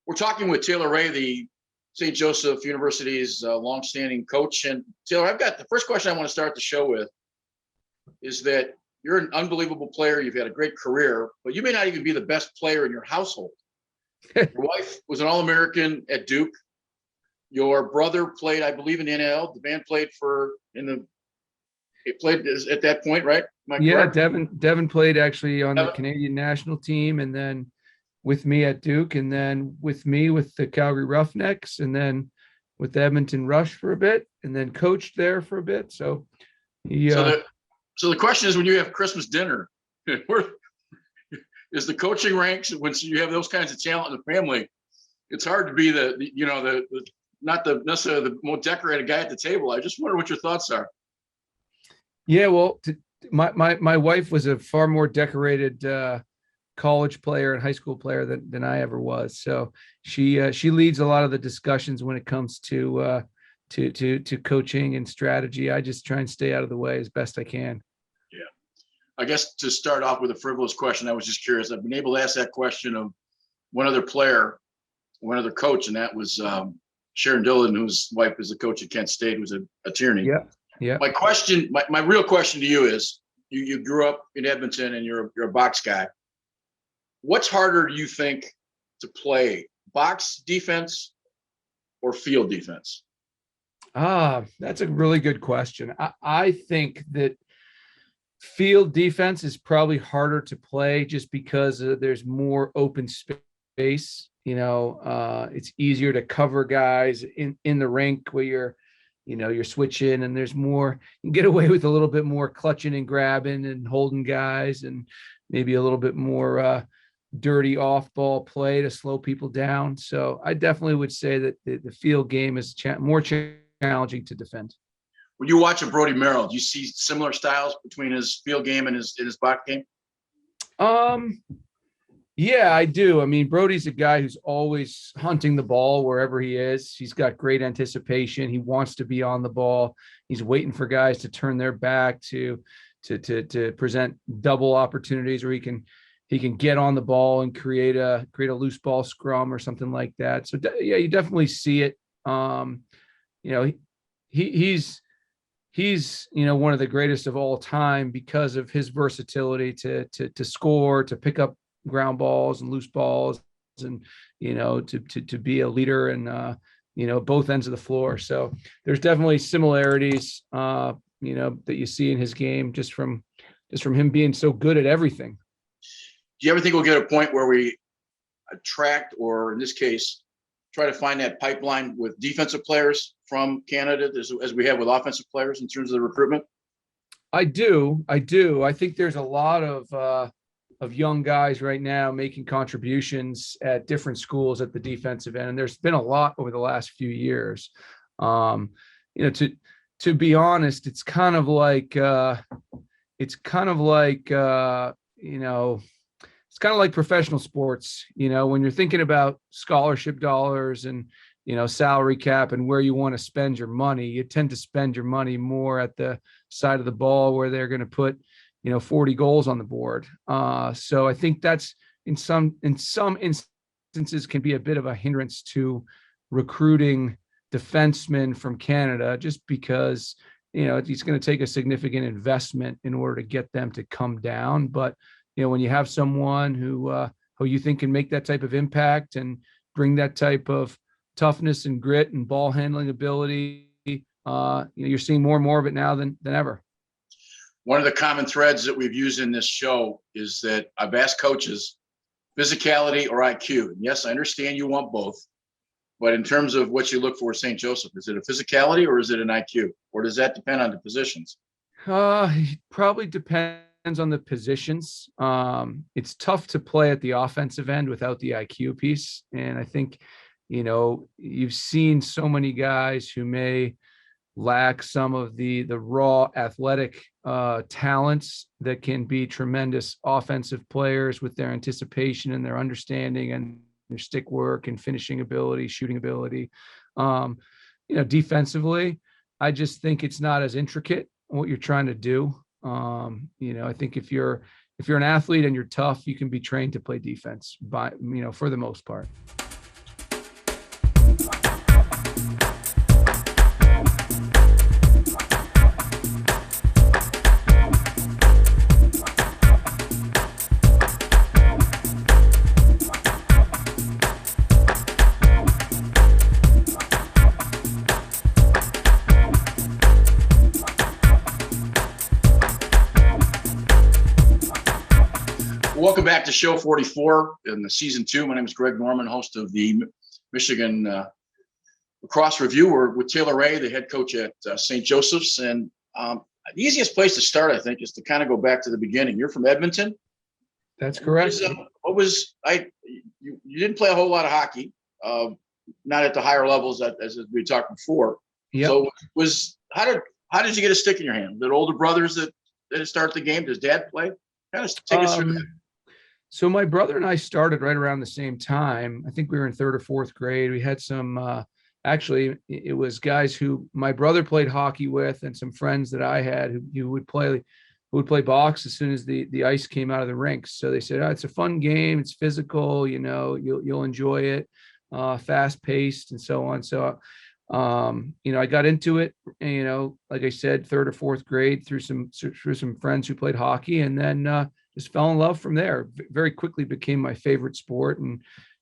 We're talking with Taylor Wray, the St. Joseph University's longstanding coach. And Taylor, I've got the first question I want to start the show with is that you're an unbelievable player. You've had a great career, but you may not even be the best player in your household. Your wife was an All-American at Duke. Your brother played, I believe, in NLL. The band played at that point, right? Am I correct? Devin played actually on the Canadian national team, and then with me at Duke, and then with me with the Calgary Roughnecks, and then with the Edmonton Rush for a bit, and then coached there for a bit. So So the question is, when you have Christmas dinner, where is the coaching ranks? When you have those kinds of talent in the family, it's hard to be not necessarily the most decorated guy at the table. I just wonder what your thoughts are. Yeah, well, my wife was a far more decorated college player and high school player than I ever was. So she leads a lot of the discussions when it comes to coaching and strategy. I just try and stay out of the way as best I can. Yeah, I guess to start off with a frivolous question, I was just curious. I've been able to ask that question of one other coach, and that was Sharon Dillon, whose wife is a coach at Kent State, who's a Tierney. Yeah. My real question to you is: you grew up in Edmonton, and you're a box guy. What's harder, do you think, to play, box defense or field defense? That's a really good question. I think that field defense is probably harder to play just because there's more open space. It's easier to cover guys in the rink where you're switching, and there's more, you can get away with a little bit more clutching and grabbing and holding guys, and maybe a little bit more dirty off ball play to slow people down. So I definitely would say that the field game is more challenging to defend. When you watch a Brody Merrill, do you see similar styles between his field game and his box game? Yeah, I do. I mean, Brody's a guy who's always hunting the ball wherever he is. He's got great anticipation. He wants to be on the ball. He's waiting for guys to turn their back to present double opportunities where he can get on the ball and create a loose ball scrum or something like that. So yeah, you definitely see it. He's one of the greatest of all time because of his versatility to score, to pick up ground balls and loose balls, and to be a leader and both ends of the floor. So there's definitely similarities that you see in his game just from him being so good at everything. Do you ever think we'll get a point where we attract, or in this case, try to find that pipeline with defensive players from Canada as we have with offensive players in terms of the recruitment? I do. I think there's a lot of young guys right now making contributions at different schools at the defensive end, and there's been a lot over the last few years. To be honest, it's kind of like professional sports. When you're thinking about scholarship dollars and salary cap and where you want to spend your money, you tend to spend your money more at the side of the ball where they're going to put 40 goals on the board. So I think that's in some instances can be a bit of a hindrance to recruiting defensemen from Canada, just because it's going to take a significant investment in order to get them to come down. But when you have someone who you think can make that type of impact and bring that type of toughness and grit and ball handling ability, you're seeing more and more of it now than ever. One of the common threads that we've used in this show is that I've asked coaches, physicality or IQ. And yes, I understand you want both, but in terms of what you look for St. Joseph, is it a physicality or is it an IQ? Or does that depend on the positions? Probably depends on the positions. It's tough to play at the offensive end without the IQ piece. And I think, you've seen so many guys who may lack some of the raw athletic talents that can be tremendous offensive players with their anticipation and their understanding and their stick work and finishing ability, shooting ability. Defensively, I just think it's not as intricate what you're trying to do. I think if you're an athlete and you're tough, you can be trained to play defense for the most part. Welcome back to show 44 in the season 2. My name is Greg Norman, host of the Michigan Lacrosse Review. We're with Taylor Wray, the head coach at St. Joseph's. And the easiest place to start, I think, is to kind of go back to the beginning. You're from Edmonton. That's correct. You didn't play a whole lot of hockey, not at the higher levels as we talked before. Yep. So how did you get a stick in your hand? Did older brothers that start the game? Does dad play? Kind of take us through that. So my brother and I started right around the same time. I think we were in 3rd or 4th grade. We had some, actually, it was guys who my brother played hockey with, and some friends that I had who would play box as soon as the ice came out of the rinks. So they said, "Oh, it's a fun game. It's physical. You'll enjoy it, fast paced, and so on." So, I got into it. Like I said, 3rd or 4th grade through some friends who played hockey, and then just fell in love from there. Very quickly became my favorite sport. And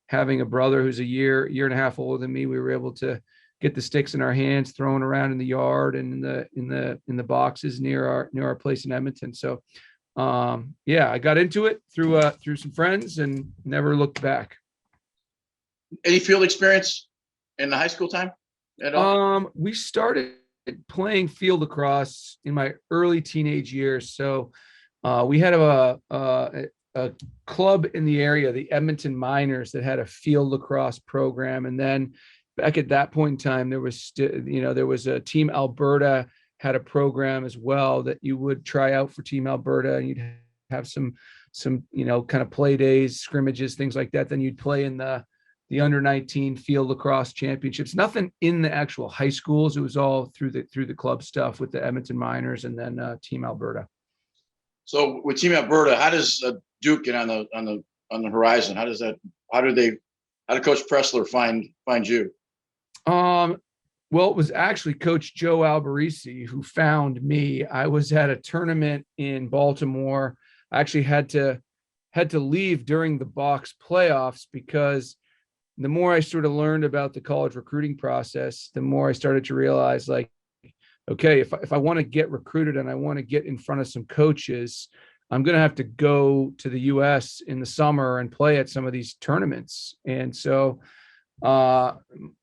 having a brother who's a year and a half older than me, we were able to get the sticks in our hands, throwing around in the yard and in the boxes near our place in Edmonton. So, I got into it through some friends and never looked back. Any field experience in the high school time at all? We started playing field lacrosse in my early teenage years. So, we had a club in the area, the Edmonton Miners, that had a field lacrosse program. And then back at that point in time, there was a Team Alberta had a program as well that you would try out for Team Alberta, and you'd have some kind of play days, scrimmages, things like that. Then you'd play in the under 19 field lacrosse championships. Nothing in the actual high schools. It was all through the club stuff with the Edmonton Miners and then Team Alberta. So with Team Alberta, how does Duke get on the horizon? How did Coach Pressler find you? Well, it was actually Coach Joe Alberici who found me. I was at a tournament in Baltimore. I actually had to leave during the box playoffs because the more I sort of learned about the college recruiting process, the more I started to realize, like, okay, if I want to get recruited and I want to get in front of some coaches, I'm going to have to go to the U.S. in the summer and play at some of these tournaments. And so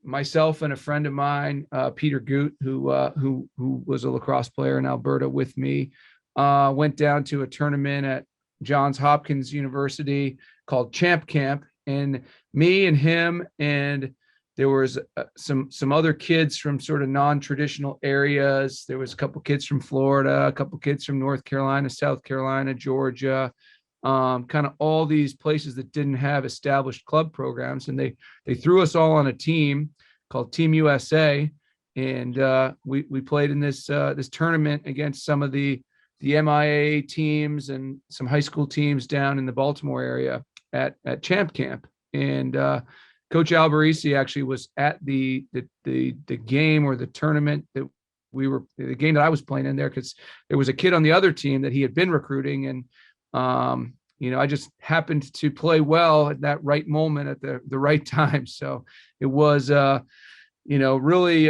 myself and a friend of mine, Peter Goot, who was a lacrosse player in Alberta with me, went down to a tournament at Johns Hopkins University called Champ Camp. And me and him and there was some other kids from sort of non-traditional areas. There was a couple kids from Florida, a couple kids from North Carolina, South Carolina, Georgia, kind of all these places that didn't have established club programs. And they threw us all on a team called Team USA. And we played in this tournament against some of the MIA teams and some high school teams down in the Baltimore area at Champ Camp. And Coach Alberici actually was at the game or the tournament that the game that I was playing in there, because there was a kid on the other team that he had been recruiting. And, I just happened to play well at that right moment at the right time. So it was, really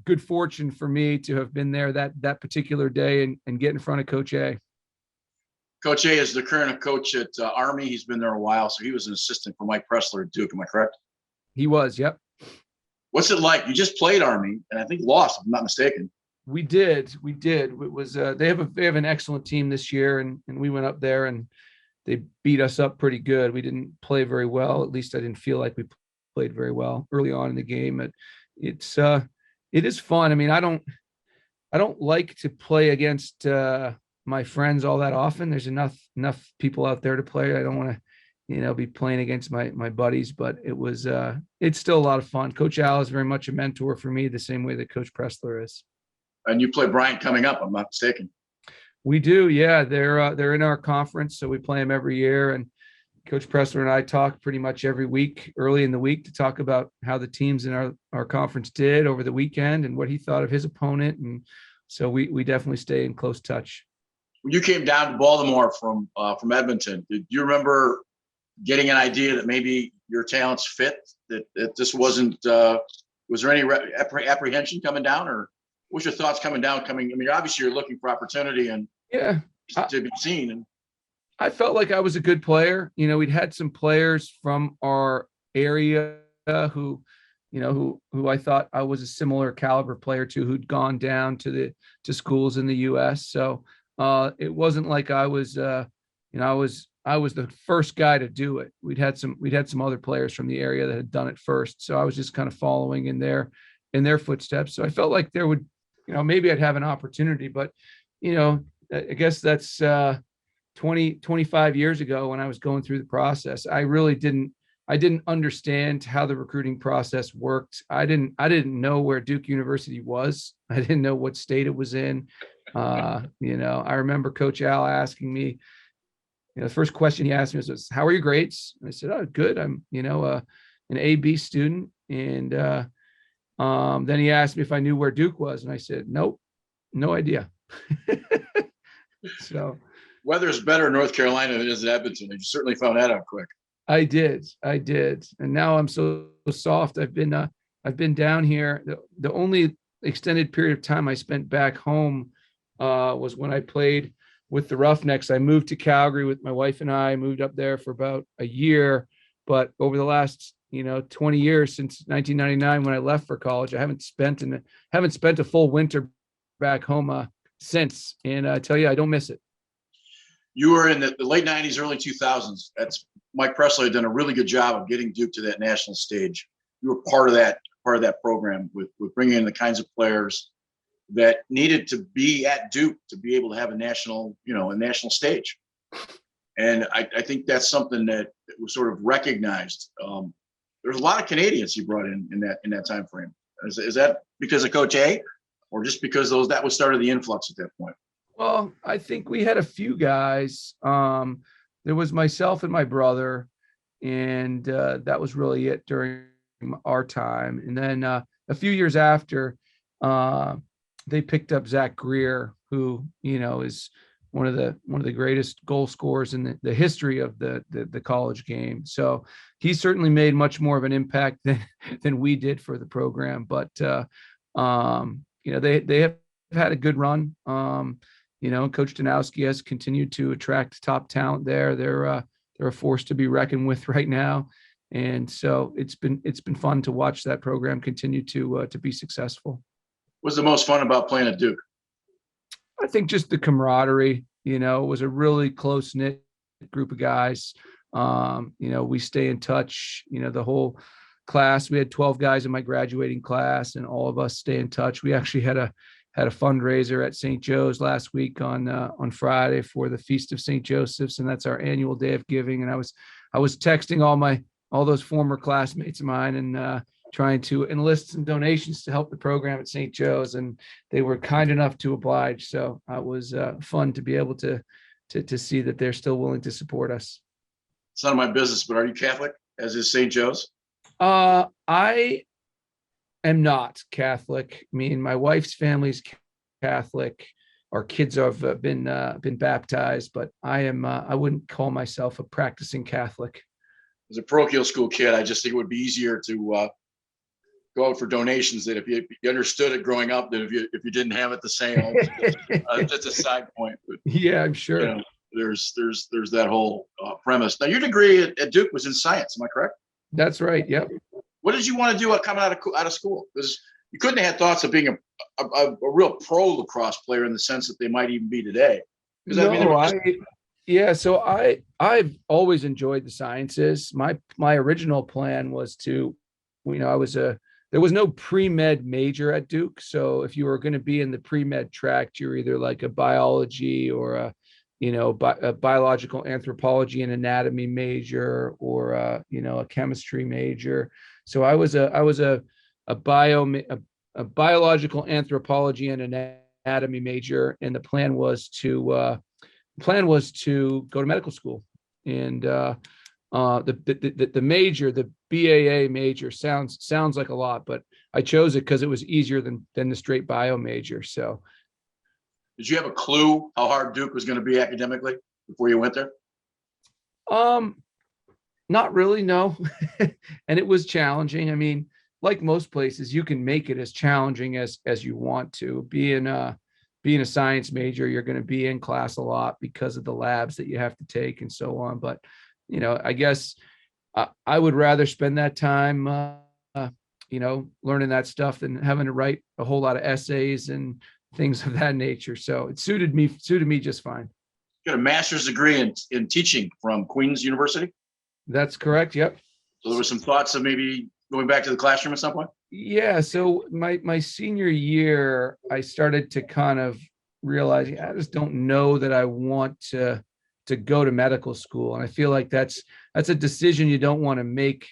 good fortune for me to have been there that particular day and get in front of Coach A. Coach A is the current coach at Army. He's been there a while. So he was an assistant for Mike Pressler at Duke. Am I correct? He was, yep. What's it like? You just played Army and I think lost, if I'm not mistaken. We did. It was they have an excellent team this year, and we went up there and they beat us up pretty good. We didn't play very well. At least I didn't feel like we played very well early on in the game. It is fun. I mean, I don't like to play against my friends all that often. There's enough people out there to play. I don't want to be playing against my buddies, but it's still a lot of fun. Coach Al is very much a mentor for me, the same way that Coach Pressler is. And you play Bryant coming up, I'm not mistaken. We do. Yeah. They're in our conference. So we play them every year, and Coach Pressler and I talk pretty much every week, early in the week, to talk about how the teams in our conference did over the weekend and what he thought of his opponent. And so we definitely stay in close touch. When you came down to Baltimore from Edmonton, did you remember getting an idea that maybe your talents fit, that this wasn't, was there any apprehension coming down, or what's your thoughts coming down? I mean, obviously you're looking for opportunity and to be seen. And I felt like I was a good player. We'd had some players from our area who I thought I was a similar caliber player to, who'd gone down to schools in the U.S. So it wasn't like I was, I was the first guy to do it. We'd had some other players from the area that had done it first. So I was just kind of following in their footsteps. So I felt like there would, maybe I'd have an opportunity, but, I guess that's 25 years ago when I was going through the process. I didn't understand how the recruiting process worked. I didn't know where Duke University was. I didn't know what state it was in. I remember Coach Al asking me, the first question he asked me was, how are your grades? And I said, oh, good. I'm, an A-B student. And then he asked me if I knew where Duke was. And I said, nope, no idea. So weather's better in North Carolina than it is in Edmonton. You certainly found that out quick. I did. And now I'm so soft. I've been down here. The only extended period of time I spent back home was when I played with the Roughnecks. I moved to Calgary with my wife, and I moved up there for about a year. But over the last 20 years, since 1999 when I left for college, I haven't spent a full winter back home since. And I tell you, I don't miss it. You were in the late 90s, early 2000s. That's Mike Pressler had done a really good job of getting Duke to that national stage. You were part of that program with bringing in the kinds of players that needed to be at Duke to be able to have a national stage. And I think that's something that was sort of recognized. There's a lot of Canadians you brought in that time frame. Is that because of Coach A, or just because that was started the influx at that point? Well, I think we had a few guys. There was myself and my brother, and that was really it during our time. And then a few years after, they picked up Zach Greer, who is one of the greatest goal scorers in the history of the college game. So he certainly made much more of an impact than we did for the program. But they have had a good run. Coach Danowski has continued to attract top talent there. They're a force to be reckoned with right now. And so it's been fun to watch that program continue to be successsul. What's the most fun about playing at Duke? I think just the camaraderie. It was a really close knit group of guys. We stay in touch. The whole class. We had 12 guys in my graduating class, and all of us stay in touch. We actually had a fundraiser at St. Joe's last week on Friday for the Feast of St. Joseph's, and that's our annual day of giving. And I was texting all those former classmates of mine and trying to enlist some donations to help the program at St. Joe's, and they were kind enough to oblige. So it was fun to be able to see that they're still willing to support us. It's none of my business, but are you Catholic, as is St. Joe's? I am not Catholic. I mean, my wife's family's Catholic. Our kids have been baptized, but I wouldn't call myself a practicing Catholic. As a parochial school kid, I just think it would be easier to go out for donations than if you understood it growing up than if you didn't have it the same. Just a side point. But, yeah, I'm sure. There's that whole premise. Now, your degree at Duke was in science. Am I correct? That's right. Yep. What did you want to do coming out of school? Because you couldn't have had thoughts of being a real pro lacrosse player in the sense that they might even be today. So I've always enjoyed the sciences. My original plan was to, there was no pre-med major at Duke. So if you were going to be in the pre-med track, you're either like a biology or a biological anthropology and anatomy major, or a chemistry major. So I was a biological anthropology and anatomy major, and the plan was to go to medical school. And The major, the BAA major sounds like a lot, but I chose it because it was easier than the straight bio major. So, did you have a clue how hard Duke was going to be academically before you went there? Not really, no. And it was challenging. I mean, like most places, you can make it as challenging as you want to. Being a science major, you're going to be in class a lot because of the labs that you have to take and so on. But I guess I would rather spend that time, learning that stuff than having to write a whole lot of essays and things of that nature. So it suited me just fine. You got a master's degree in teaching from Queen's University? That's correct. Yep. So there were some thoughts of maybe going back to the classroom at some point? Yeah. So my senior year, I started to kind of realize I just don't know that I want to go to medical school. And I feel like that's a decision you don't want to make,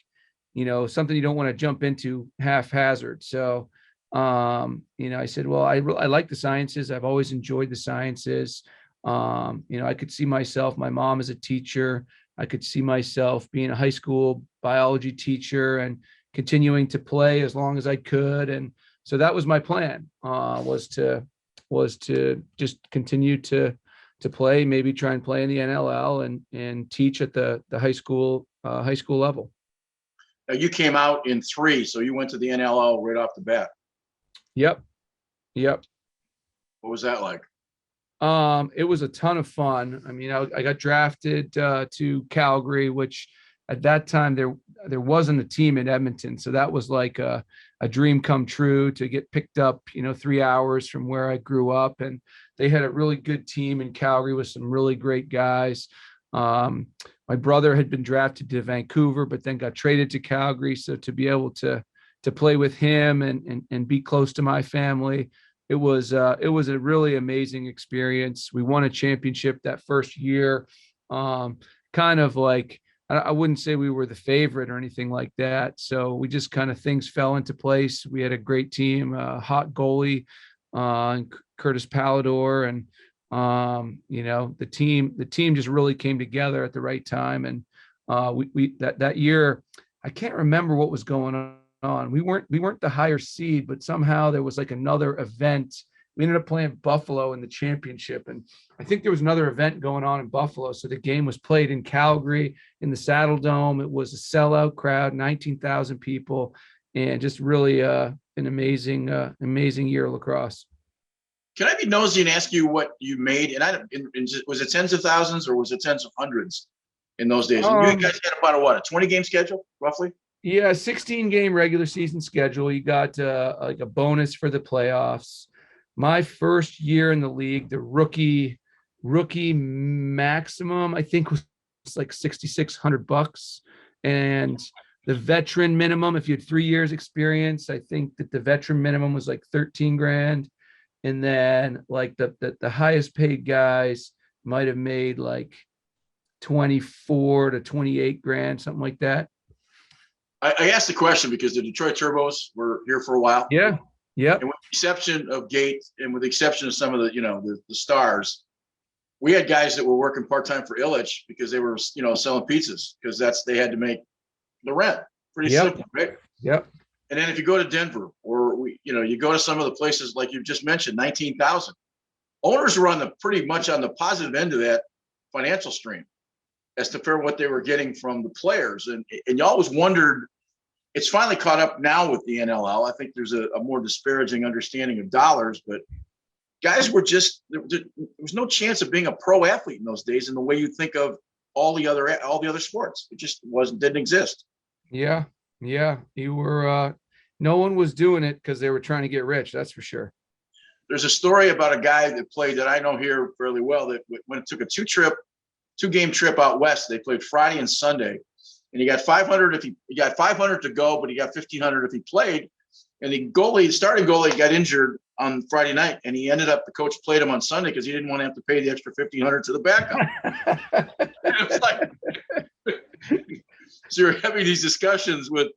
something you don't want to jump into haphazard. So, I said, well, I like the sciences. I've always enjoyed the sciences. I could see myself, my mom is a teacher. I could see myself being a high school biology teacher and continuing to play as long as I could. And so that was my plan, was to just continue to play, maybe try and play in the NLL and teach at the high school level. Now you came out in 3, so you went to the NLL right off the bat. Yep. What was that like? It was a ton of fun. I mean, I got drafted to Calgary, which at that time there wasn't a team in Edmonton, so that was like a dream come true to get picked up 3 hours from where I grew up. And they had a really good team in Calgary with some really great guys. My brother had been drafted to Vancouver but then got traded to Calgary, so to be able to play with him and be close to my family, it was a really amazing experience. We won a championship that first year. Kind of like, I wouldn't say we were the favorite or anything like that. So we just kind of, things fell into place. We had a great team, hot goalie, Curtis Palador, and the team just really came together at the right time. And that year, I can't remember what was going on. We weren't the higher seed, but somehow there was like another event. We ended up playing Buffalo in the championship, and I think there was another event going on in Buffalo. So the game was played in Calgary in the Saddle Dome. It was a sellout crowd, 19,000 people, and just really an amazing year of lacrosse. Can I be nosy and ask you what you made? And was it tens of thousands or was it tens of hundreds in those days? And you guys had about a 20-game schedule, roughly? Yeah, 16-game regular season schedule. You got like a bonus for the playoffs. My first year in the league, the rookie maximum, I think, was like $6,600, and the veteran minimum, if you had 3 years experience, I think that the veteran minimum was like 13 grand. And then like the highest paid guys might have made like 24 to 28 grand, something like that. I asked the question because the Detroit Turbos were here for a while. Yeah. And with the exception of Gate and with the exception of some of the stars, we had guys that were working part-time for Illich because they were, selling pizzas because they had to make the rent. Pretty simple, right? Yep. And then if you go to Denver or you go to some of the places like you just mentioned, 19,000, owners were pretty much on the positive end of that financial stream as to for what they were getting from the players. And you always wondered, it's finally caught up now with the NLL. I think there's a more disparaging understanding of dollars, but guys were just, there was no chance of being a pro athlete in those days in the way you think of all the other sports. It just didn't exist. Yeah. You were, no one was doing it because they were trying to get rich. That's for sure. There's a story about a guy that played that I know here fairly well, that when it took a 2-game trip out west, they played Friday and Sunday, and he got 500 if he got 500 to go, but he got 1,500 if he played. And the starting goalie got injured on Friday night, and the coach played him on Sunday because he didn't want to have to pay the extra 1,500 to the backup. It was like, so you're having these discussions with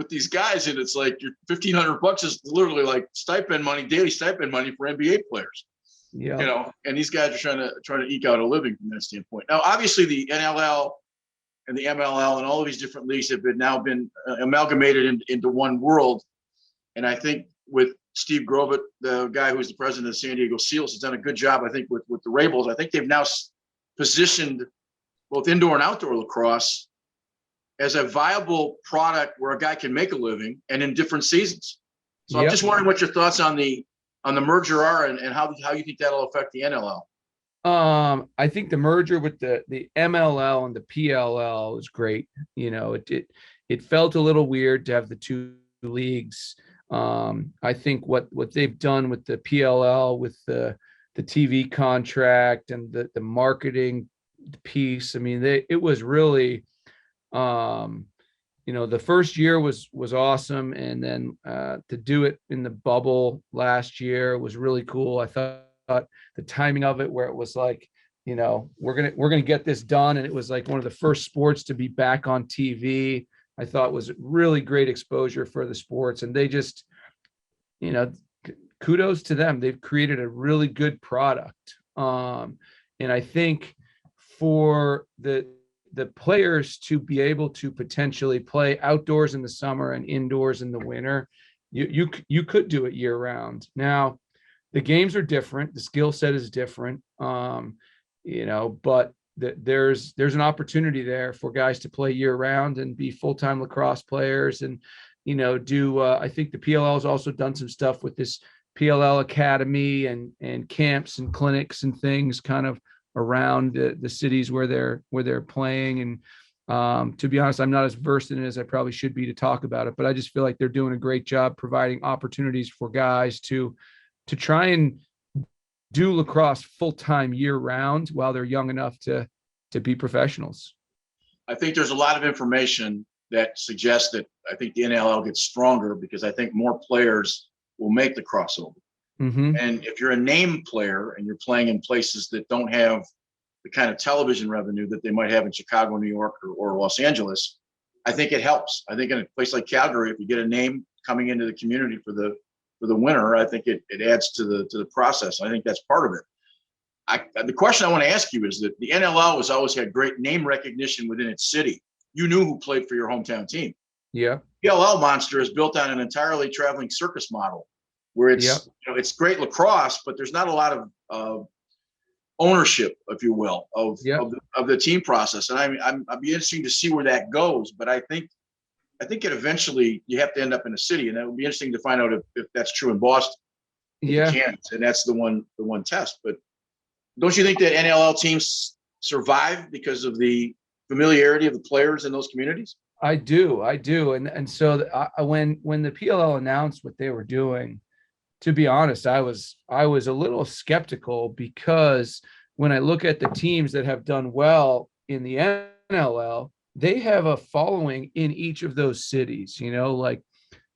these guys, and it's like your $1,500 is literally like daily stipend money for NBA players. Yeah. And these guys are trying to eke out a living from that standpoint. Now, obviously, the NLL and the MLL and all of these different leagues have now been amalgamated into one world. And I think with Steve Grovett, the guy who's the president of San Diego Seals, has done a good job, I think, with the Rebels. I think they've now positioned both indoor and outdoor lacrosse as a viable product where a guy can make a living and in different seasons. So I'm just wondering what your thoughts on the merger are and how you think that'll affect the NLL. I think the merger with the MLL and the PLL is great. You know, it felt a little weird to have the two leagues. I think what they've done with the PLL, with the TV contract and the marketing piece, I mean, it was really, you know, the first year was awesome, and then to do it in the bubble last year was really cool. I thought the timing of it, where it was like, you know, we're gonna get this done, and it was like one of the first sports to be back on TV. I thought was really great exposure for the sports, and they just, you know, kudos to them. They've created a really good product, and I think for the players to be able to potentially play outdoors in the summer and indoors in the winter, you could do it year round. Now, the games are different, the skill set is different, you know, but there's an opportunity there for guys to play year round and be full-time lacrosse players, and, you know, do I think the PLL has also done some stuff with this PLL Academy and camps and clinics and things kind of around the cities where they're playing. And to be honest, I'm not as versed in it as I probably should be to talk about it, but I just feel like they're doing a great job providing opportunities for guys to try and do lacrosse full-time year round while they're young enough to be professionals. I think there's a lot of information that suggests that I think the NLL gets stronger because I think more players will make the crossover. Mm-hmm. And if you're a name player and you're playing in places that don't have the kind of television revenue that they might have in Chicago, New York, or Los Angeles, I think it helps. I think in a place like Calgary, if you get a name coming into the community for the winter, I think it adds to the process. I think that's part of it. The question I want to ask you is that the NLL has always had great name recognition within its city. You knew who played for your hometown team. Yeah. PLL Monster is built on an entirely traveling circus model, where it's you know, it's great lacrosse, but there's not a lot of ownership, if you will, of the team process. And I'd be interesting to see where that goes. But I think it eventually you have to end up in a city, and that would be interesting to find out if that's true in Boston. Yeah, you can't, and that's the one test. But don't you think that NLL teams survive because of the familiarity of the players in those communities? I do, and so when the PLL announced what they were doing, to be honest, I was a little skeptical, because when I look at the teams that have done well in the NLL, they have a following in each of those cities. You know, like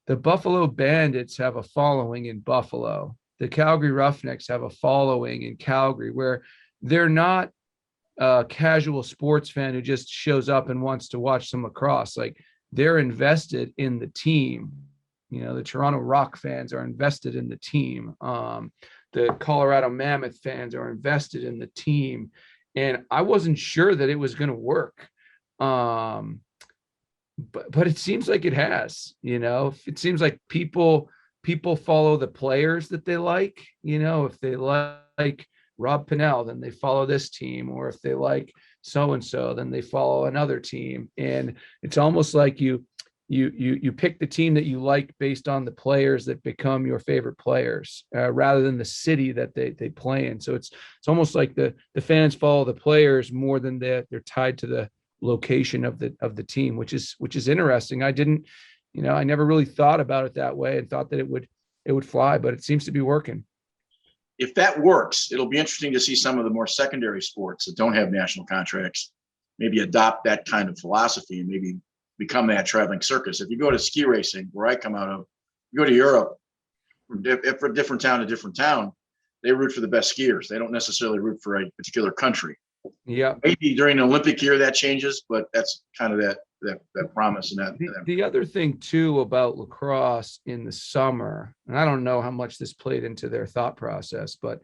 the Buffalo Bandits have a following in Buffalo. The Calgary Roughnecks have a following in Calgary, where they're not a casual sports fan who just shows up and wants to watch some lacrosse. Like, they're invested in the team. You know, the Toronto Rock fans are invested in the team. The Colorado Mammoth fans are invested in the team. And I wasn't sure that it was going to work. But it seems like it has. You know, it seems like people follow the players that they like. You know, if they like Rob Pennell, then they follow this team, or if they like so-and-so, then they follow another team. And it's almost like you pick the team that you like based on the players that become your favorite players, rather than the city that they play in. So it's almost like the fans follow the players more than they're tied to the location of the team, which is interesting. I never really thought about it that way and thought that it would fly, but it seems to be working. If that works, it'll be interesting to see some of the more secondary sports that don't have national contracts maybe adopt that kind of philosophy and maybe become that traveling circus. If you go to ski racing, where I come out of, you go to Europe, from different town to different town, they root for the best skiers. They don't necessarily root for a particular country. Yeah. Maybe during the Olympic year that changes, but that's kind of that promise. And the other thing too about lacrosse in the summer, and I don't know how much this played into their thought process, but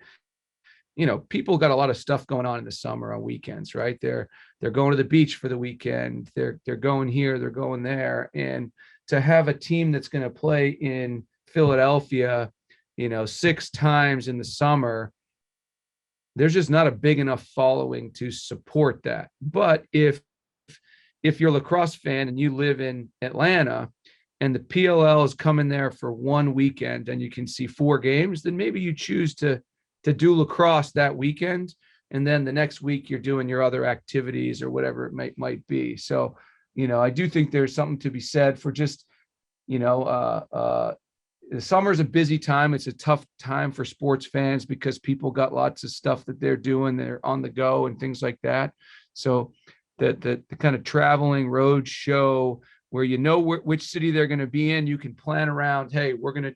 people got a lot of stuff going on in the summer on weekends, right? They're going to the beach for the weekend. They're going here, they're going there. And to have a team that's going to play in Philadelphia, 6 times in the summer, there's just not a big enough following to support that. But if you're a lacrosse fan and you live in Atlanta and the PLL is coming there for one weekend and you can see 4 games, then maybe you choose to do lacrosse that weekend. And then the next week you're doing your other activities or whatever it might be. So, I do think there's something to be said for just, the summer's a busy time. It's a tough time for sports fans because people got lots of stuff that they're doing. They're on the go and things like that. So the kind of traveling road show where which city they're going to be in, you can plan around. Hey, we're gonna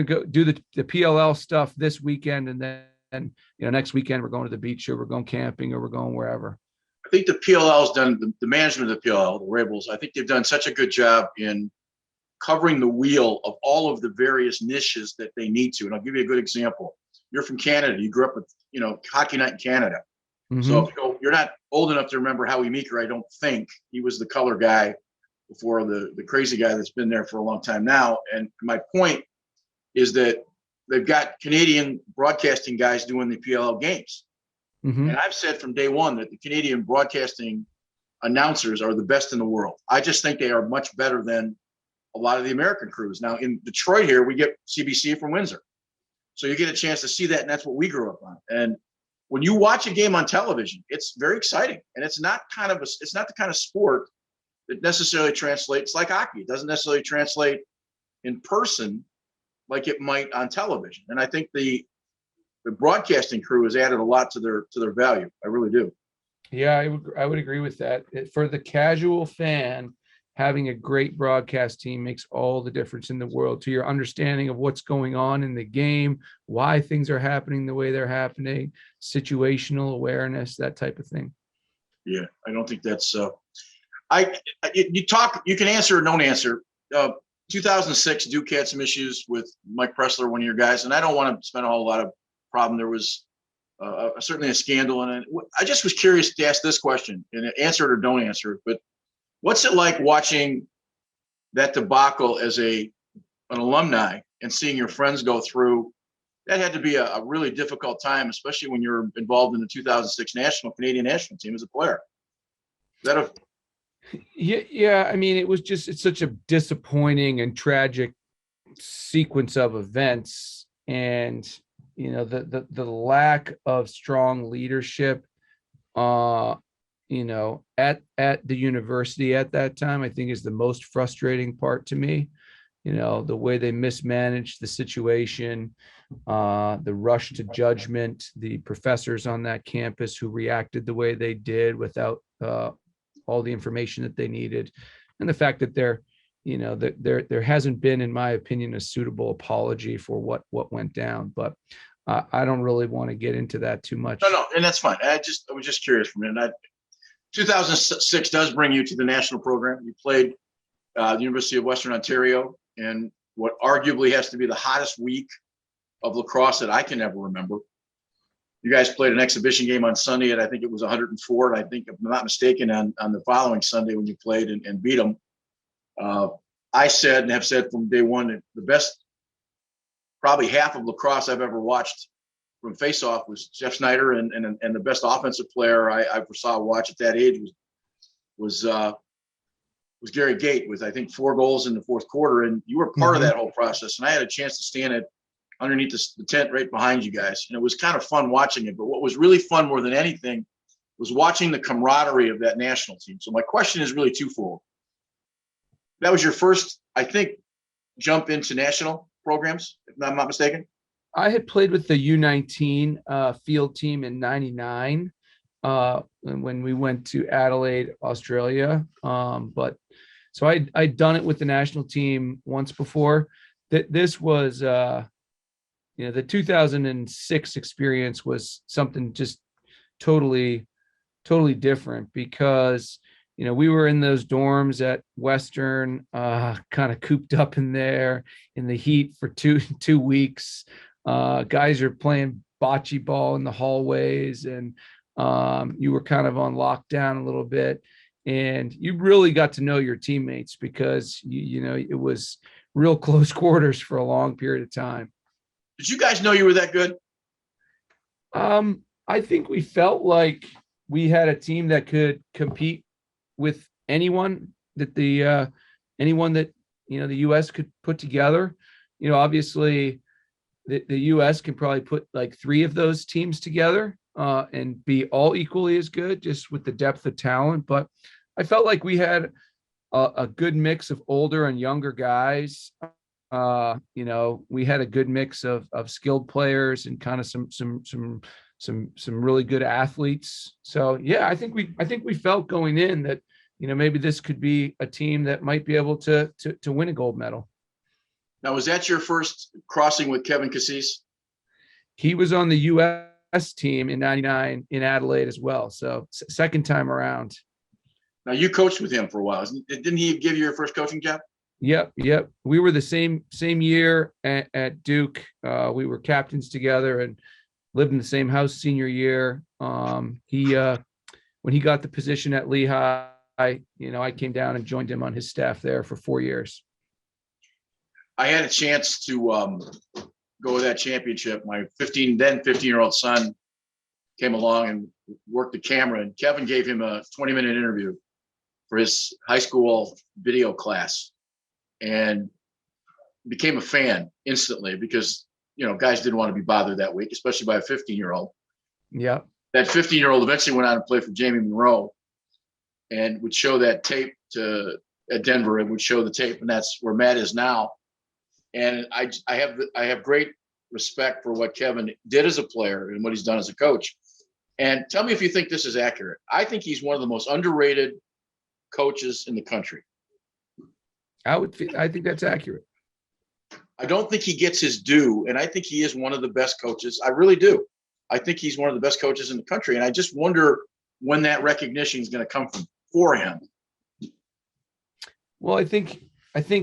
go do the PLL stuff this weekend, and then next weekend we're going to the beach or we're going camping or we're going wherever. I think the PLL has done the management of the PLL, the Rebels. I think they've done such a good job in covering the wheel of all of the various niches that they need to. And I'll give you a good example. You're from Canada. You grew up with, Hockey Night in Canada. Mm-hmm. So you're not old enough to remember Howie Meeker, I don't think. He was the color guy before the crazy guy that's been there for a long time now. And my point is that they've got Canadian broadcasting guys doing the PLL games. Mm-hmm. And I've said from day one that the Canadian broadcasting announcers are the best in the world. I just think they are much better than a lot of the American crews. Now in Detroit here, we get CBC from Windsor. So you get a chance to see that, and that's what we grew up on. And when you watch a game on television, it's very exciting. And it's not the kind of sport that necessarily translates like hockey. It doesn't necessarily translate in person like it might on television. And I think the broadcasting crew has added a lot to their value. I really do. Yeah, I would agree with that. For the casual fan, having a great broadcast team makes all the difference in the world to your understanding of what's going on in the game, why things are happening the way they're happening, situational awareness, that type of thing. Yeah, I don't think that's you can answer or don't answer. 2006, Duke had some issues with Mike Pressler, one of your guys, and I don't want to spend a whole lot of problem. There was certainly a scandal, and I just was curious to ask this question, and answer it or don't answer it, but what's it like watching that debacle as an alumni and seeing your friends go through? That had to be a really difficult time, especially when you're involved in the 2006 Canadian national team as a player. Yeah. I mean, it's such a disappointing and tragic sequence of events, and the lack of strong leadership, at the university at that time, I think is the most frustrating part to me. The way they mismanaged the situation, the rush to judgment, the professors on that campus who reacted the way they did without all the information that they needed, and the fact that there hasn't been, in my opinion, a suitable apology for what went down. But I don't really want to get into that too much. No, and that's fine. I was just curious for a minute. 2006 does bring you to the national program. You played the University of Western Ontario in what arguably has to be the hottest week of lacrosse that I can ever remember. You guys played an exhibition game on Sunday at, I think it was 104. And I think, if I'm not mistaken, on the following Sunday when you played and beat them. I said and have said from day one that the best, probably half of lacrosse I've ever watched from face-off was Jeff Snyder, and the best offensive player I foresaw watch at that age was Gary Gate with, I think, 4 goals in the fourth quarter, and you were part of that whole process. And I had a chance to stand underneath the tent right behind you guys, and it was kind of fun watching it. But what was really fun more than anything was watching the camaraderie of that national team. So my question is really twofold. That was your first, I think, jump into national programs, if I'm not mistaken. I had played with the U19 field team in '99 when we went to Adelaide, Australia. But so I'd done it with the national team once before. This was, the 2006 experience was something just totally different because, we were in those dorms at Western, kind of cooped up in there in the heat for two weeks. Guys are playing bocce ball in the hallways, and you were kind of on lockdown a little bit, and you really got to know your teammates because it was real close quarters for a long period of time. Did you guys know you were that good? I think we felt like we had a team that could compete with anyone that the U.S. could put together. Obviously the U.S. can probably put like 3 of those teams together and be all equally as good, just with the depth of talent. But I felt like we had a good mix of older and younger guys. We had a good mix of skilled players and kind of some really good athletes. So yeah, I think we felt going in that maybe this could be a team that might be able to win a gold medal. Now, was that your first crossing with Kevin Cassis? He was on the U.S. team in '99 in Adelaide as well. So second time around. Now, you coached with him for a while. Didn't he give you your first coaching job? Yep. We were the same year at Duke. We were captains together and lived in the same house senior year. When he got the position at Lehigh, I came down and joined him on his staff there for 4 years. I had a chance to go with that championship. My 15-year-old son came along and worked the camera, and Kevin gave him a 20-minute interview for his high school video class, and became a fan instantly because, guys didn't want to be bothered that week, especially by a 15-year-old. Yeah. That 15-year-old eventually went on to play for Jamie Monroe and would show that tape at Denver, and would show the tape, and that's where Matt is now. And I have great respect for what Kevin did as a player and what he's done as a coach. And tell me if you think this is accurate. I think he's one of the most underrated coaches in the country. I think that's accurate. I don't think he gets his due, and I think he is one of the best coaches. I really do. I think he's one of the best coaches in the country, and I just wonder when that recognition is going to come for him. Well, I think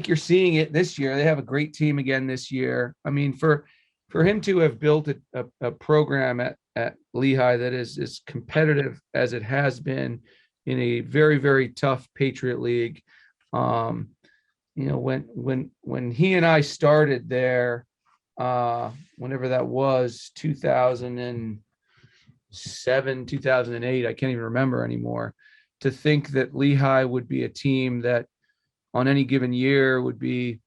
you're seeing it this year. They have a great team again this year. I mean, for him to have built a program at Lehigh that is as competitive as it has been in a very, very tough Patriot League. When he and I started there, whenever that was, 2007, 2008, I can't even remember anymore, to think that Lehigh would be a team that on any given year would be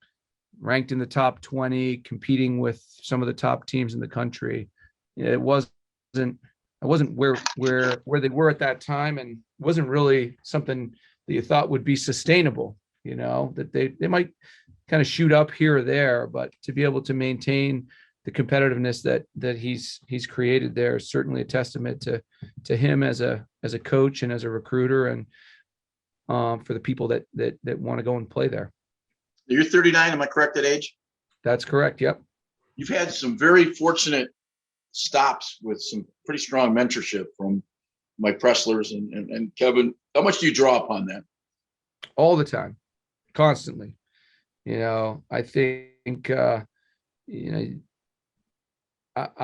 ranked in the top 20, competing with some of the top teams in the country. It wasn't where they were at that time, and wasn't really something that you thought would be sustainable, that they might kind of shoot up here or there, but to be able to maintain the competitiveness that he's created there is certainly a testament to him as a coach and as a recruiter, and for the people that want to go and play there. You're 39, am I correct at age? That's correct. Yep. You've had some very fortunate stops with some pretty strong mentorship from Mike Presslers and Kevin. How much do you draw upon that? All the time, constantly. I think, I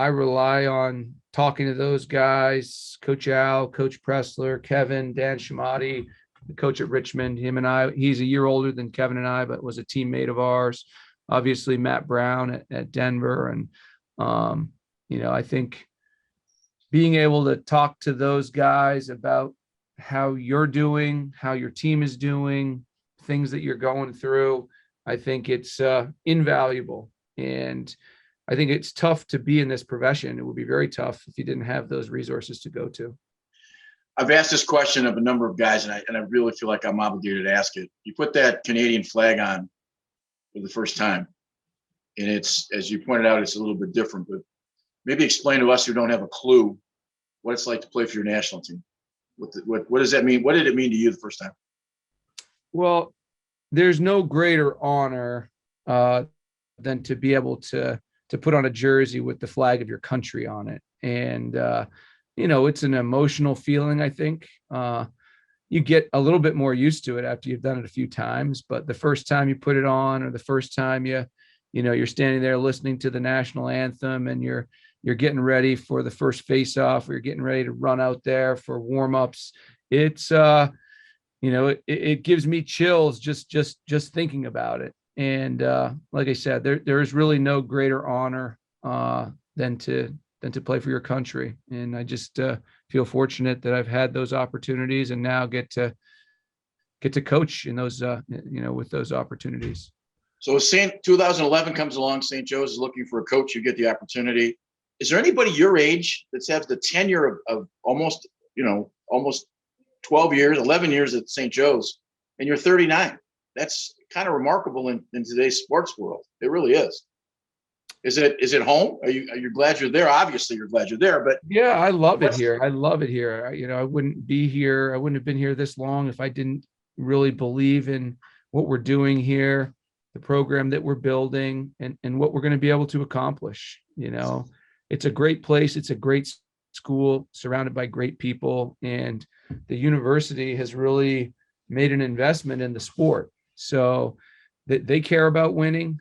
rely on talking to those guys, Coach Al, Coach Pressler, Kevin, Dan Shamati, the coach at Richmond. He's a year older than Kevin and I, but was a teammate of ours. Obviously, Matt Brown at Denver. And, I think being able to talk to those guys about how you're doing, how your team is doing, things that you're going through, I think it's invaluable. And I think it's tough to be in this profession. It would be very tough if you didn't have those resources to go to. I've asked this question of a number of guys, and I really feel like I'm obligated to ask it. You put that Canadian flag on for the first time, and it's, as you pointed out, it's a little bit different, but maybe explain to us who don't have a clue what it's like to play for your national team. What does that mean? What did it mean to you the first time? Well, there's no greater honor than to be able to put on a jersey with the flag of your country on it. And, it's an emotional feeling, I think. You get a little bit more used to it after you've done it a few times, but the first time you put it on, or the first time you're standing there listening to the national anthem, and you're you're getting ready for the first face-off, or you're getting ready to run out there for warm-ups. It's it gives me chills just thinking about it. And like I said, there is really no greater honor than to play for your country. And I just feel fortunate that I've had those opportunities and now get to coach in those with those opportunities. So 2011 comes along, St. Joe's is looking for a coach. You get the opportunity. Is there anybody your age that has the tenure of almost 12 years, 11 years at St. Joe's, and you're 39? That's kind of remarkable in today's sports world. It really is. Is it home? Are you glad you're there? Obviously you're glad you're there, but yeah, I love it here. I love it here. I wouldn't be here. I wouldn't have been here this long if I didn't really believe in what we're doing here, the program that we're building, and what we're going to be able to accomplish. It's a great place. It's a great school surrounded by great people, and the university has really made an investment in the sport. So they care about winning.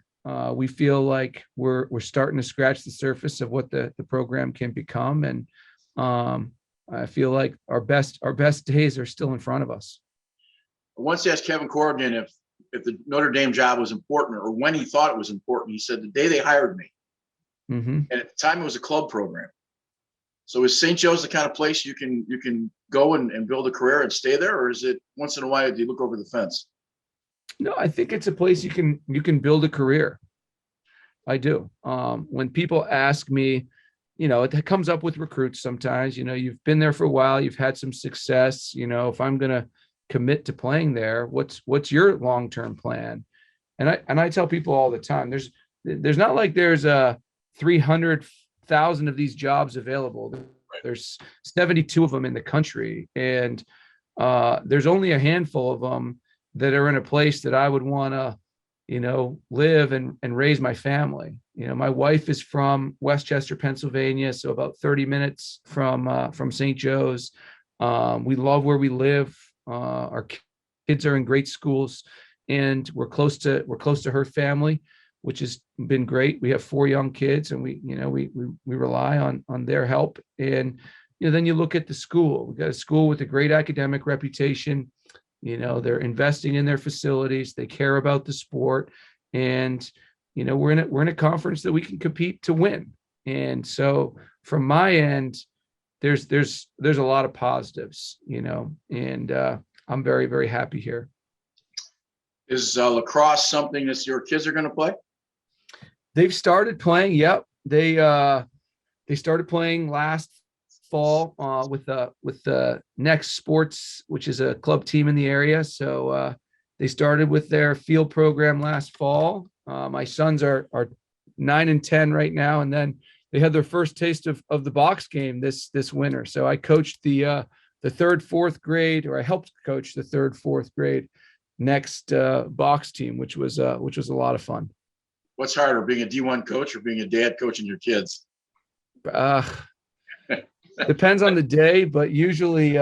We feel like we're starting to scratch the surface of what the program can become. And I feel like our best days are still in front of us. I once asked Kevin Corrigan if the Notre Dame job was important, or when he thought it was important. He said the day they hired me. Mm-hmm. And at the time it was a club program. So is St. Joe's the kind of place you can go and build a career and stay there, or is it once in a while do you look over the fence? No, I think it's a place you can build a career. I do. When people ask me, it comes up with recruits sometimes. You've been there for a while, you've had some success. If I'm going to commit to playing there, what's your long-term plan? And I tell people all the time, there's not like there's 300,000 of these jobs available. There's 72 of them in the country, and there's only a handful of them that are in a place that I would want to, live and raise my family. My wife is from Westchester, Pennsylvania, so about 30 minutes from St. Joe's. We love where we live. Our kids are in great schools, and we're close to her family, which has been great. We have 4 young kids, and we rely on their help. And then you look at the school. We got a school with a great academic reputation. They're investing in their facilities. They care about the sport, and we're in a conference that we can compete to win. And so from my end, there's a lot of positives, and I'm very, very happy here. Is lacrosse something that your kids are going to play? They've started playing. Yep. They started playing last fall with the Next Sports, which is a club team in the area. So they started with their field program last fall. My sons are 9 and 10 right now, and then they had their first taste of the box game this winter. So I coached the 3rd, 4th grade, or I helped coach the 3rd, 4th grade Next box team, which was a lot of fun. What's harder, being a D1 coach or being a dad coaching your kids? Depends on the day, but usually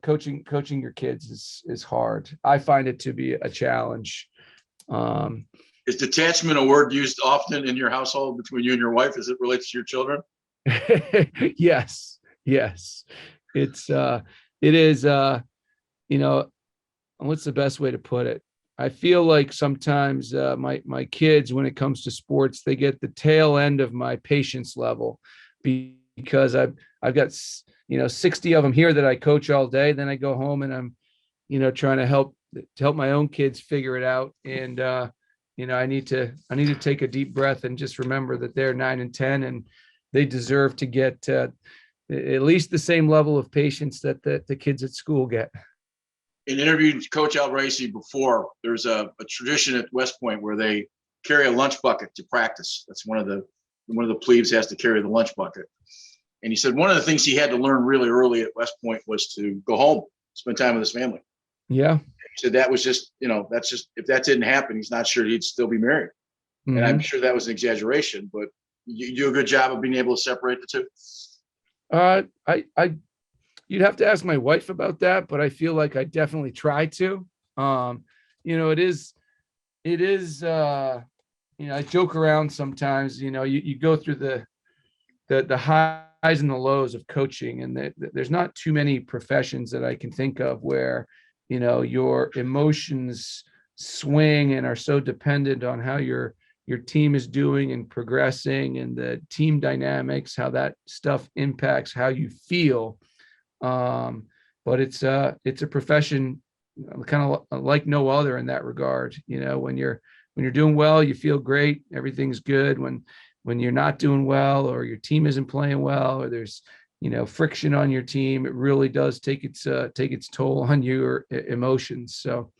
coaching your kids is hard. I find it to be a challenge. Is detachment a word used often in your household between you and your wife as it relates to your children? Yes. It is, what's the best way to put it? I feel like sometimes my kids, when it comes to sports, they get the tail end of my patience level, because I've got 60 of them here that I coach all day. Then I go home and I'm trying to help my own kids figure it out. And I need to take a deep breath and just remember that they're 9 and 10, and they deserve to get at least the same level of patience that the kids at school get. In interviewing Coach Al Racy before, there's a tradition at West Point where they carry a lunch bucket to practice. That's one of the plebes has to carry the lunch bucket. And he said one of the things he had to learn really early at West Point was to go home, spend time with his family. Yeah. He said that was just, that's just, if that didn't happen, he's not sure he'd still be married. Mm-hmm. And I'm sure that was an exaggeration, but you do a good job of being able to separate the two. You'd have to ask my wife about that, but I feel like I definitely try to. It is I joke around sometimes, you go through the highs and the lows of coaching, and there's not too many professions that I can think of where, your emotions swing and are so dependent on how your team is doing and progressing, and the team dynamics, how that stuff impacts how you feel. But it's a profession kind of like no other in that regard. When you're doing well, you feel great, everything's good. When you're not doing well, or your team isn't playing well, or there's friction on your team, it really does take its toll on your emotions. So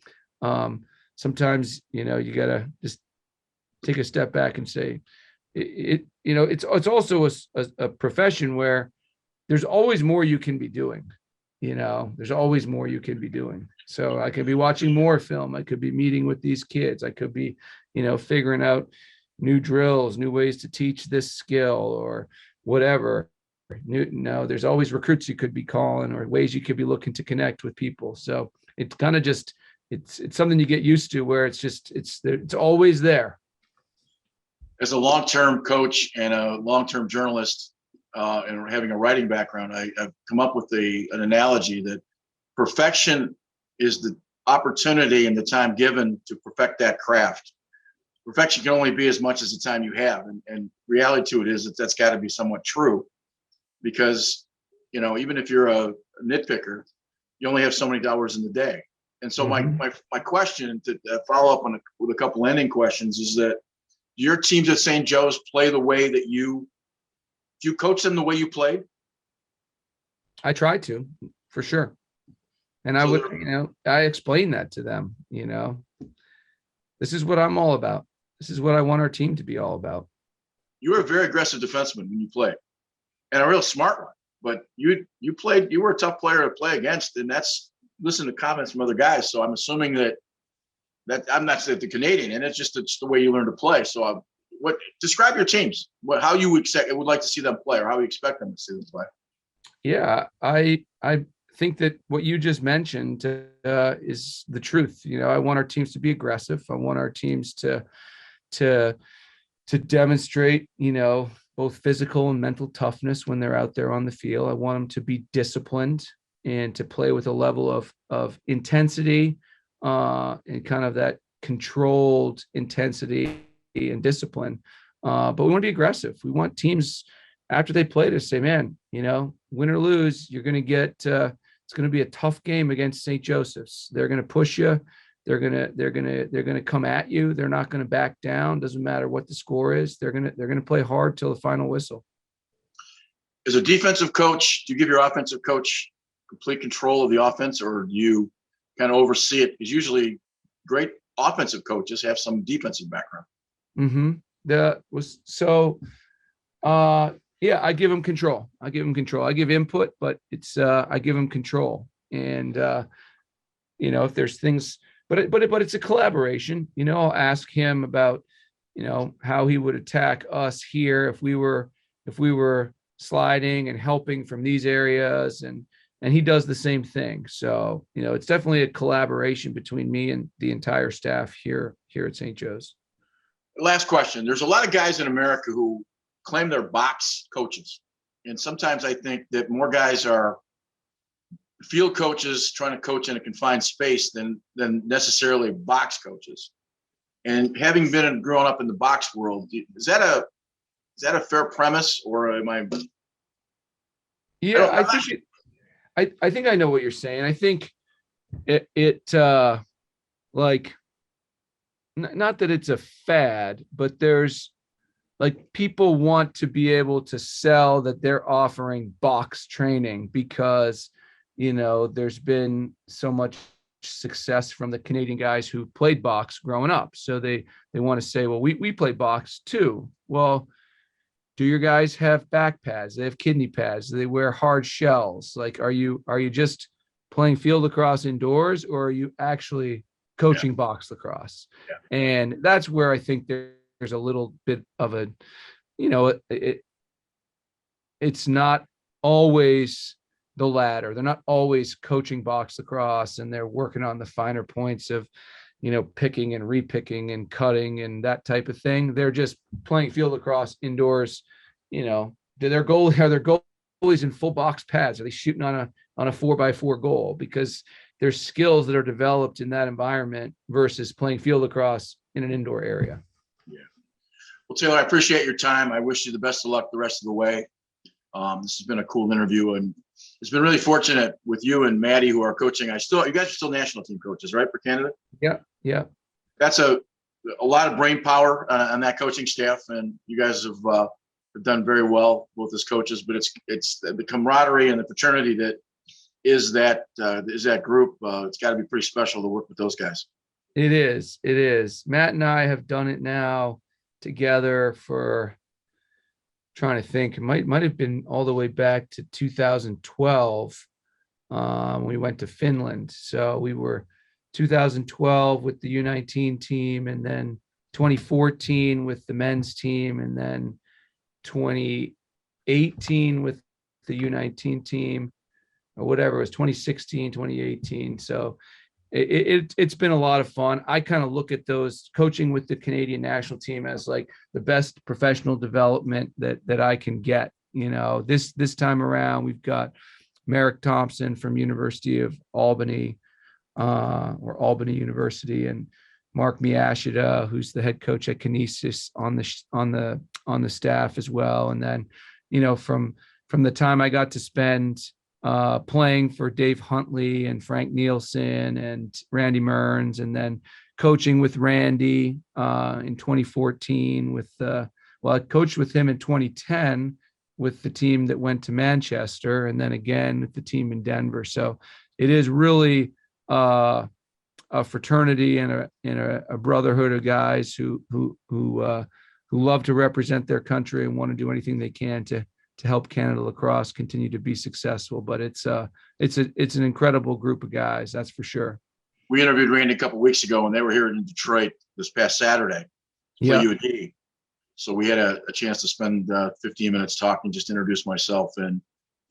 sometimes you gotta just take a step back and say it's also a profession where there's always more you can be doing. There's always more you can be doing. So I could be watching more film, I could be meeting with these kids, I could be figuring out new drills, new ways to teach this skill, or whatever. There's always recruits you could be calling, or ways you could be looking to connect with people. So it's kind of just it's something you get used to, where it's always there. As a long-term coach and a long-term journalist, and having a writing background, I've come up with an analogy that perfection is the opportunity and the time given to perfect that craft. Perfection can only be as much as the time you have, and reality to it is that's got to be somewhat true, because even if you're a nitpicker, you only have so many hours in the day. And so my question to follow up with a couple ending questions is that your teams at St. Joe's play the way that do you coach them the way you played? I try to, for sure. And I would, I explain that to them, this is what I'm all about. This is what I want our team to be all about. You were a very aggressive defenseman when you played, and a real smart one. But you were a tough player to play against, and that's listen to comments from other guys. So I'm assuming that I'm not saying the Canadian, and it's the way you learn to play. So describe your teams, how you would like to see them play, or how you expect them to see them play. Yeah, I think that what you just mentioned is the truth. I want our teams to be aggressive. I want our teams to demonstrate, both physical and mental toughness when they're out there on the field. I want them to be disciplined and to play with a level of intensity, and kind of that controlled intensity and discipline. But we want to be aggressive. We want teams after they play to say, man, win or lose, you're going to get, it's going to be a tough game against St. Joseph's. They're going to push you. They're going to come at you. They're not going to back down. Doesn't matter what the score is. They're going to play hard till the final whistle. As a defensive coach, do you give your offensive coach complete control of the offense, or do you kind of oversee it? Because usually great offensive coaches have some defensive background. Yeah, I give them control. I give input, but I give them control. And if there's things, but it's a collaboration. I'll ask him about how he would attack us here if we were sliding and helping from these areas, and he does the same thing. So it's definitely a collaboration between me and the entire staff here at St. Joe's. Last question. There's a lot of guys in America who claim they're box coaches. And sometimes I think that more guys are field coaches trying to coach in a confined space than necessarily box coaches. And having grown up in the box world, is that a fair premise, or am I? Yeah, I think I know what you're saying. I think it like, not that it's a fad, but there's like, people want to be able to sell that they're offering box training because, there's been so much success from the Canadian guys who played box growing up. So they want to say, well, we play box too. Well, do your guys have back pads? They have kidney pads? Do they wear hard shells? Like, are you just playing field lacrosse indoors, or are you actually coaching box lacrosse? Yeah. And that's where I think there's a little bit of a, it's not always the latter. They're not always coaching box lacrosse, and they're working on the finer points of, picking and repicking and cutting and that type of thing. They're just playing field lacrosse indoors. Their goalies in full box pads? Are they shooting on a 4x4 goal? Because there's skills that are developed in that environment versus playing field lacrosse in an indoor area. Yeah. Well, Taylor, I appreciate your time. I wish you the best of luck the rest of the way. This has been a cool interview, and it's been really fortunate with you and Maddie, who are coaching. You guys are still national team coaches, right, for Canada? Yeah. That's a lot of brain power on that coaching staff, and you guys have done very well both as coaches. But it's the camaraderie and the fraternity that is that group. It's got to be pretty special to work with those guys. It is. Matt and I have done it now together for, trying to think, it might have been all the way back to 2012. We went to Finland. So we were 2012 with the U19 team, and then 2014 with the men's team, and then 2018 with the U19 team, or whatever it was, 2016, 2018. So it's been a lot of fun. I kind of look at those coaching with the Canadian national team as like the best professional development that I can get. This time around, we've got Merrick Thompson from University of Albany, or Albany University, and Mark Miyashita, who's the head coach at Kinesis, on the staff as well. And then, from the time I got to spend playing for Dave Huntley and Frank Nielsen and Randy Mearns, and then coaching with Randy in 2014 I coached with him in 2010 with the team that went to Manchester, and then again with the team in Denver. So it is really a fraternity and a brotherhood of guys who love to represent their country and want to do anything they can to help Canada lacrosse continue to be successful. But it's an incredible group of guys, that's for sure. We interviewed Randy a couple of weeks ago, and they were here in Detroit this past Saturday to play UAD. So we had a chance to spend 15 minutes talking, just introduce myself, and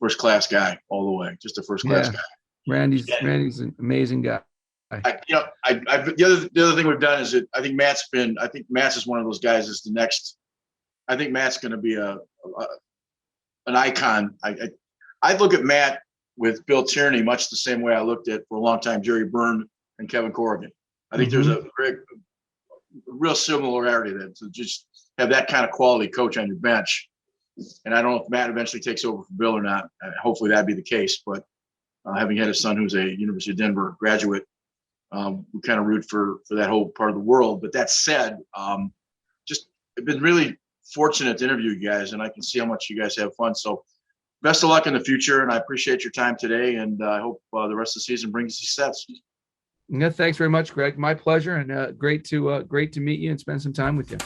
first class guy all the way, just a first class guy. Randy's an amazing guy. The other thing we've done is that I think Matt's is one of those guys. Is the next. I think Matt's going to be an icon. I look at Matt with Bill Tierney much the same way I looked at for a long time Jerry Byrne and Kevin Corrigan. I think there's a real similarity there to just have that kind of quality coach on your bench. And I don't know if Matt eventually takes over for Bill or not. Hopefully that'd be the case. But having had a son who's a University of Denver graduate, we kind of root for that whole part of the world. But that said, just I've been really fortunate to interview you guys, and I can see how much you guys have fun. So best of luck in the future, and I appreciate your time today, and I hope the rest of the season brings success. Yeah, thanks very much, Greg. My pleasure, and great to meet you and spend some time with you.